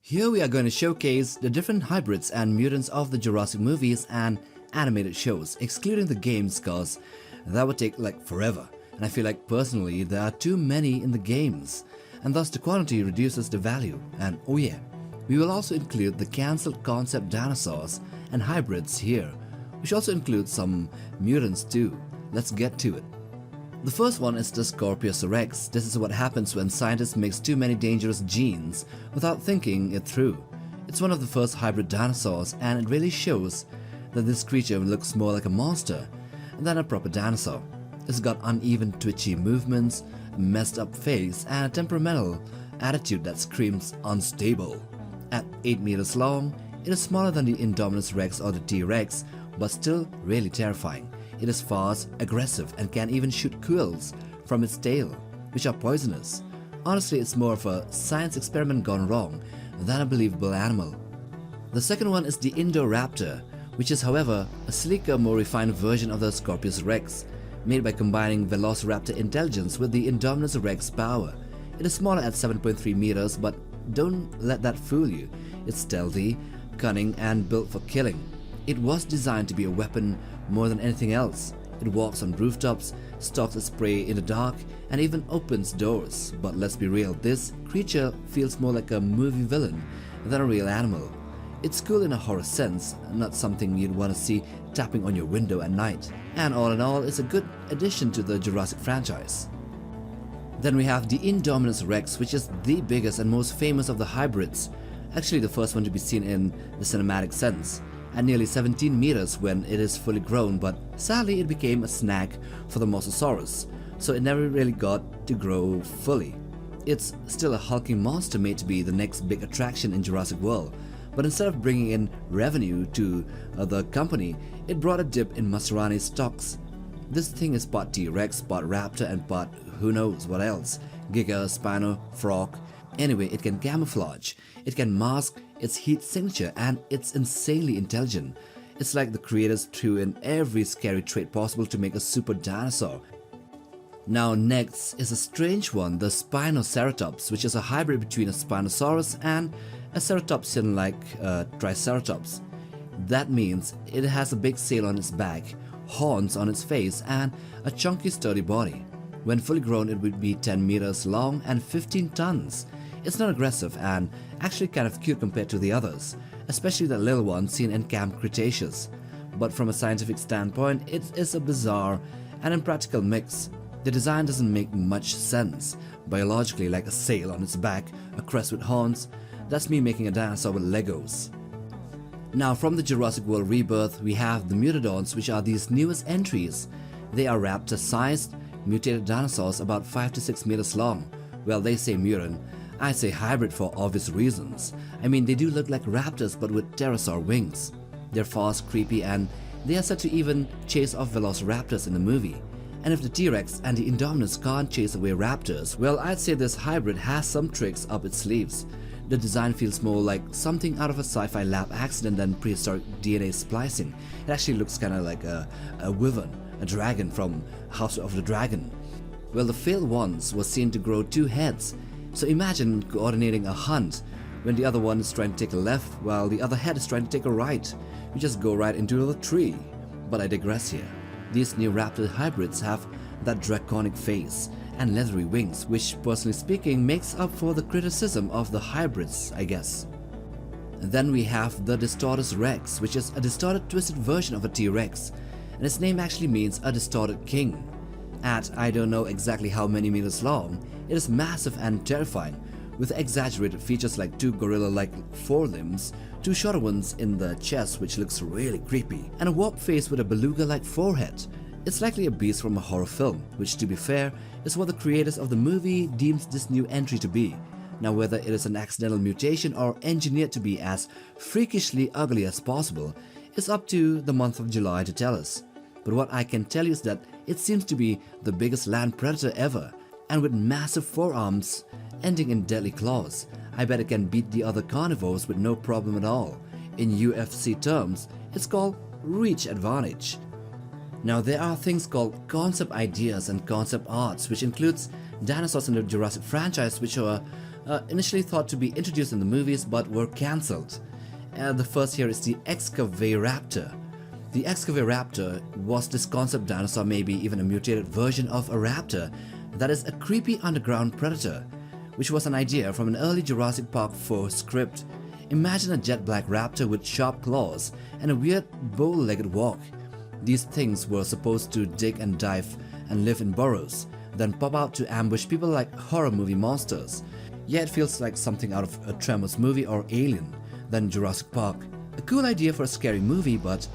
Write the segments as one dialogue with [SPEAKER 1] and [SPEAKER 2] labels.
[SPEAKER 1] Here we are going to showcase the different hybrids and mutants of the Jurassic movies and animated shows, excluding the games cause that would take like forever, and I feel like personally there are too many in the games, and thus the quantity reduces the value. And oh yeah, we will also include the cancelled concept dinosaurs and hybrids here, which also includes some mutants too. Let's get to it. The first one is the Scorpios Rex. This is what happens when scientists mix too many dangerous genes without thinking it through. It's one of the first hybrid dinosaurs, and it really shows that this creature looks more like a monster than a proper dinosaur. It's got uneven twitchy movements, a messed up face, and a temperamental attitude that screams unstable. At 8 meters long, it is smaller than the Indominus Rex or the T-Rex, but still really terrifying. It is fast, aggressive, and can even shoot quills from its tail, which are poisonous. Honestly, it's more of a science experiment gone wrong than a believable animal. The second one is the Indoraptor, which is however a sleeker, more refined version of the Scorpios Rex, made by combining Velociraptor intelligence with the Indominus Rex power. It is smaller at 7.3 meters, but don't let that fool you. It's stealthy, cunning, and built for killing. It was designed to be a weapon more than anything else. It walks on rooftops, stalks its prey in the dark, and even opens doors. But let's be real, this creature feels more like a movie villain than a real animal. It's cool in a horror sense, not something you'd want to see tapping on your window at night. And all in all, it's a good addition to the Jurassic franchise. Then we have the Indominus Rex, which is the biggest and most famous of the hybrids. Actually the first one to be seen in the cinematic sense, at nearly 17 meters when it is fully grown, but sadly it became a snack for the Mosasaurus, so it never really got to grow fully. It's still a hulking monster made to be the next big attraction in Jurassic World, but instead of bringing in revenue to the company, it brought a dip in Masrani's stocks. This thing is part T-Rex, part Raptor, and part who knows what else, Giga, Spino, Frog. Anyway, it can camouflage, it can mask its heat signature, and it's insanely intelligent. It's like the creators threw in every scary trait possible to make a super dinosaur. Now next is a strange one, the Spinoceratops, which is a hybrid between a Spinosaurus and a Ceratopsian like Triceratops. That means it has a big sail on its back, horns on its face, and a chunky sturdy body. When fully grown, it would be 10 meters long and 15 tons. It's not aggressive and actually kind of cute compared to the others, especially the little one seen in Camp Cretaceous. But from a scientific standpoint, it is a bizarre and impractical mix. The design doesn't make much sense. Biologically, like a sail on its back, a crest with horns, that's me making a dinosaur with Legos. Now from the Jurassic World Rebirth, we have the Mutadons, which are these newest entries. They are raptor-sized, mutated dinosaurs about 5 to 6 meters long. Well, they say mutant, I say hybrid for obvious reasons. I mean, they do look like raptors but with pterosaur wings. They're fast, creepy, and they are said to even chase off Velociraptors in the movie. And if the T-Rex and the Indominus can't chase away raptors, well, I'd say this hybrid has some tricks up its sleeves. The design feels more like something out of a sci-fi lab accident than prehistoric DNA splicing. It actually looks kinda like a wyvern, a dragon from House of the Dragon. Well, the failed ones was seen to grow 2 heads. So imagine coordinating a hunt when the other one is trying to take a left while the other head is trying to take a right. You just go right into the tree. But I digress here. These new raptor hybrids have that draconic face and leathery wings, which personally speaking makes up for the criticism of the hybrids, I guess. Then we have the Distortus Rex, which is a distorted twisted version of a T-Rex, and its name actually means a distorted king. At I don't know exactly how many meters long, it is massive and terrifying, with exaggerated features like 2 gorilla-like forelimbs, 2 shorter ones in the chest which looks really creepy, and a warped face with a beluga-like forehead. It's likely a beast from a horror film, which to be fair, is what the creators of the movie deems this new entry to be. Now whether it is an accidental mutation or engineered to be as freakishly ugly as possible, is up to the month of July to tell us. But what I can tell you is that it seems to be the biggest land predator ever, and with massive forearms ending in deadly claws. I bet it can beat the other carnivores with no problem at all. In UFC terms, it's called reach advantage. Now there are things called concept ideas and concept arts, which includes dinosaurs in the Jurassic franchise which were initially thought to be introduced in the movies but were cancelled. The first here is the Excavaraptor. The Excavaraptor was this concept dinosaur, maybe even a mutated version of a raptor, that is a creepy underground predator, which was an idea from an early Jurassic Park 4 script. Imagine a jet black raptor with sharp claws and a weird bow-legged walk. These things were supposed to dig and dive and live in burrows, then pop out to ambush people like horror movie monsters. Yeah, it feels like something out of a Tremors movie or Alien than Jurassic Park. A cool idea for a scary movie, but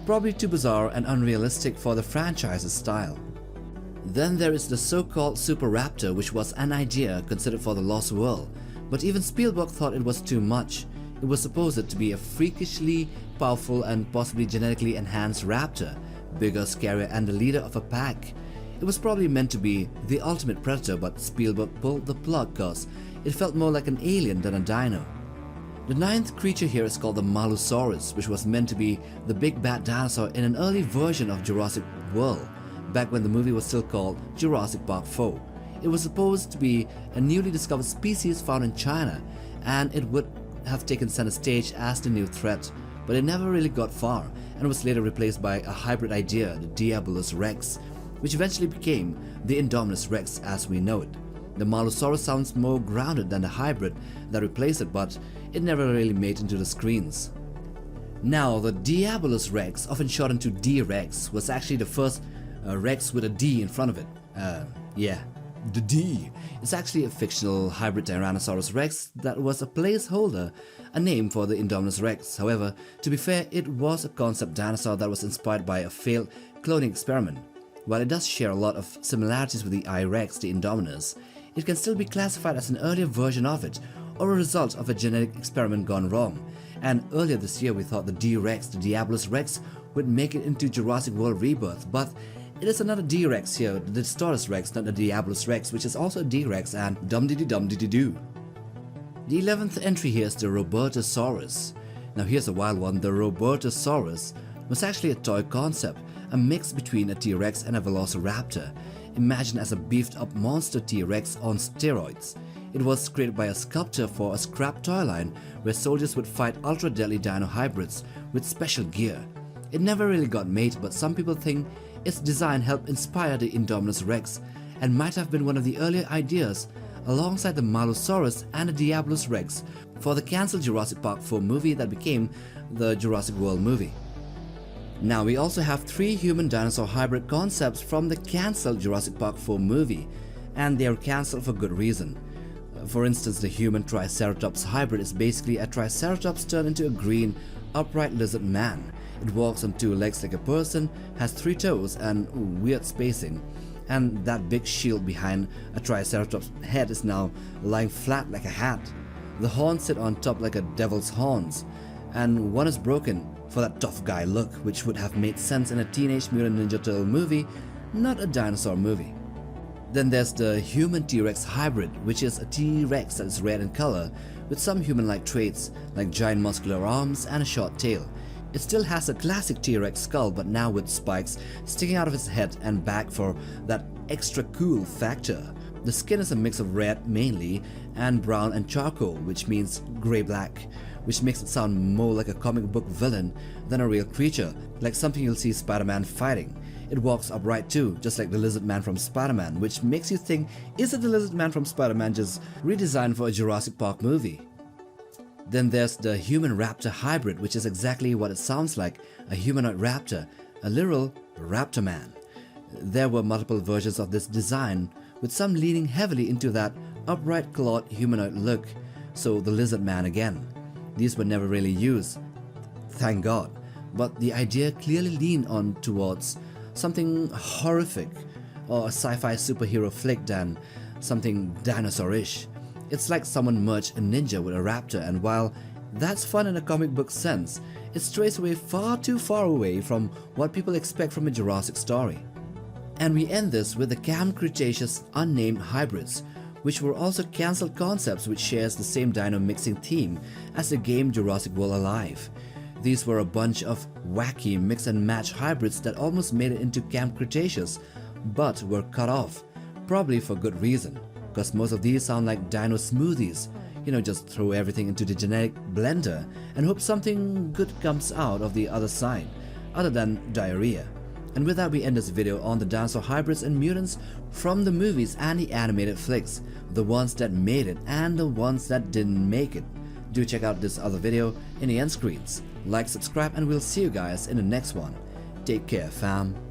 [SPEAKER 1] probably too bizarre and unrealistic for the franchise's style. Then there is the so-called Super-Raptor, which was an idea considered for the Lost World, but even Spielberg thought it was too much. It was supposed to be a freakishly powerful and possibly genetically enhanced raptor, bigger, scarier, and the leader of a pack. It was probably meant to be the ultimate predator, but Spielberg pulled the plug cause it felt more like an alien than a dino. The ninth creature here is called the Mutadons, which was meant to be the big bad dinosaur in an early version of Jurassic World, back when the movie was still called Jurassic Park 4. It was supposed to be a newly discovered species found in China, and it would have taken center stage as the new threat, but it never really got far and was later replaced by a hybrid idea, the Indominus Rex, which eventually became the Indominus Rex as we know it. The Mutadon sounds more grounded than the hybrid that replaced it, but it never really made into the screens. Now, the Indominus Rex, often shortened to D-Rex, was actually the first Rex with a D in front of it. Yeah, the D. It's actually a fictional hybrid Tyrannosaurus Rex that was a placeholder, a name for the Indominus Rex. However, to be fair, it was a concept dinosaur that was inspired by a failed cloning experiment. While it does share a lot of similarities with the I-Rex, the Indominus, it can still be classified as an earlier version of it, or a result of a genetic experiment gone wrong. And earlier this year we thought the D-Rex, the Indominus Rex, would make it into Jurassic World Rebirth, but it is another D-Rex here, the Distortus Rex, not the Indominus Rex, which is also a D-Rex, and dum-diddy-dum-diddy-doo. The 11th entry here is the Robertosaurus. Now here's a wild one. The Robertosaurus was actually a toy concept, a mix between a T-Rex and a Velociraptor. Imagine as a beefed-up monster T-Rex on steroids. It was created by a sculptor for a scrap toy line where soldiers would fight ultra-deadly dino hybrids with special gear. It never really got made, but some people think its design helped inspire the Indominus Rex and might have been one of the earlier ideas, alongside the Mutadons and the Indominus Rex, for the cancelled Jurassic Park 4 movie that became the Jurassic World movie. Now we also have 3 human-dinosaur hybrid concepts from the cancelled Jurassic Park 4 movie, and they are cancelled for good reason. For instance, the human Triceratops hybrid is basically a Triceratops turned into a green, upright lizard man. It walks on 2 legs like a person, has 3 toes and weird spacing, and that big shield behind a Triceratops head is now lying flat like a hat. The horns sit on top like a devil's horns, and one is broken for that tough guy look, which would have made sense in a Teenage Mutant Ninja Turtle movie, not a dinosaur movie. Then there's the human T-Rex hybrid, which is a T-Rex that is red in color with some human-like traits like giant muscular arms and a short tail. It still has a classic T-Rex skull, but now with spikes sticking out of its head and back for that extra cool factor. The skin is a mix of red mainly and brown and charcoal, which means grey-black, which makes it sound more like a comic book villain than a real creature, like something you'll see Spider-Man fighting. It walks upright too, just like the Lizard Man from Spider-Man, which makes you think, is it the Lizard Man from Spider-Man just redesigned for a Jurassic Park movie? Then there's the Human-Raptor hybrid, which is exactly what it sounds like, a humanoid raptor, a literal raptor man. There were multiple versions of this design, with some leaning heavily into that upright clawed humanoid look, so the Lizard Man again. These were never really used, thank God, but the idea clearly leaned on towards something horrific or a sci-fi superhero flick than something dinosaur-ish. It's like someone merged a ninja with a raptor, and while that's fun in a comic book sense, it strays away far too far away from what people expect from a Jurassic story. And we end this with the Cam Cretaceous unnamed hybrids, which were also cancelled concepts which shares the same dino mixing theme as the game Jurassic World Alive. These were a bunch of wacky mix and match hybrids that almost made it into Camp Cretaceous, but were cut off, probably for good reason. cause most of these sound like dino smoothies. You know, just throw everything into the genetic blender and hope something good comes out of the other side, other than diarrhea. And with that, we end this video on the dinosaur hybrids and mutants from the movies and the animated flicks, the ones that made it and the ones that didn't make it. Do check out this other video in the end screens. Like, subscribe, and we'll see you guys in the next one. Take care, fam.